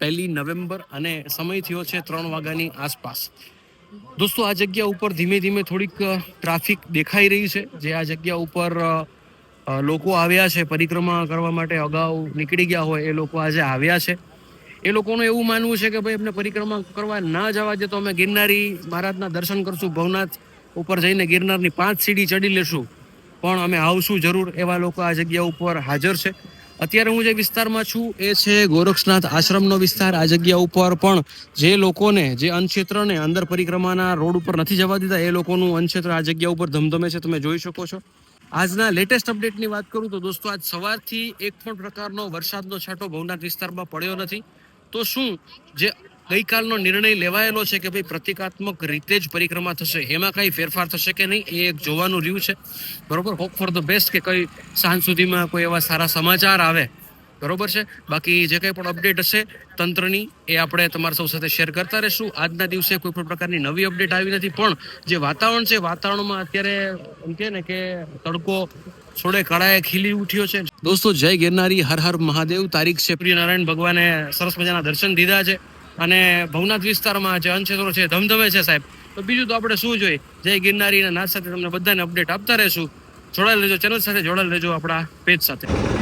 1 November અને સમય થયો છે 3 વાગ્યાની આસપાસ. દોસ્તો, આ જગ્યા ઉપર ધીમે ધીમે થોડીક ટ્રાફિક દેખાઈ રહી છે. જે આ જગ્યા ઉપર લોકો આવ્યા છે પરિક્રમા કરવા માટે, અગાઉ નીકળી ગયા હોય એ લોકો આજે આવ્યા છે. એ લોકોનું એવું માનવું છે કે ભાઈ અમને પરિક્રમા કરવા ના જવા દે તો અમે ગિરનારી મહારાજના દર્શન કરશું, ભવનાથ ઉપર જઈને ગિરનારની 5 સીડી ચડી લેશું, પણ અમે આવશું જરૂર. એવા લોકો આ જગ્યા ઉપર હાજર છે. અત્યારે હું જે વિસ્તારમાં છું એ છે ગોરક્ષનાથ આશ્રમનો વિસ્તાર. આ જગ્યા ઉપર પણ જે લોકોને, જે અન્નક્ષેત્રને અંદર પરિક્રમાના રોડ ઉપર નથી જવા દીધા, એ લોકોનું અન્નક્ષેત્ર આ જગ્યા ઉપર ધમધમે છે, તમે જોઈ શકો છો. આજના લેટેસ્ટ અપડેટની વાત કરું તો દોસ્તો, આજ સવારથી એક પણ પ્રકારનો વરસાદનો છાંટો ભવનાથ વિસ્તારમાં પડ્યો નથી. તો શું જે ગઈકાલનો નિર્ણય લેવાયેલો છે કે ભાઈ પ્રતિકાત્મક રીતે જ પરિક્રમા થશે, એમાં કઈ ફેરફાર થશે કે નહીં, એ એક જોવાનું રહ્યું છે. બરોબર, હોપ ફોર ધ બેસ્ટ કે કઈ સાંજ સુધીમાં કોઈ એવા સારા સમાચાર આવે. બરોબર છે. બાકી જે કંઈ પણ અપડેટ હશે તંત્રની, એ આપણે તમારા સૌ સાથે શેર કરતા રહીશું. આજના દિવસે કોઈ પણ પ્રકારની નવી અપડેટ આવી નથી, પણ જે વાતાવરણ છે, વાતાવરણમાં અત્યારે એમ કે ને કે તડકો છોડે કળાએ ખીલી ઉઠ્યો છે. દોસ્તો, જય ગિરનારી, હર હર મહાદેવ. તારીખ છે, સૂર્યનારાયણ ભગવાને સરસ મજાના દર્શન દીધા છે અને ભવનાથ વિસ્તારમાં જે અન્નક્ષેત્રો છે ધમધમે છે સાહેબ. તો બીજું તો આપણે શું જોઈએ, જય ગિરનારીના નાદ સાથે તમને બધાને અપડેટ આપતા રહેશું. જોડાયેલ રહેજો ચેનલ સાથે, જોડાયેલ રહેજો આપણા પેજ સાથે.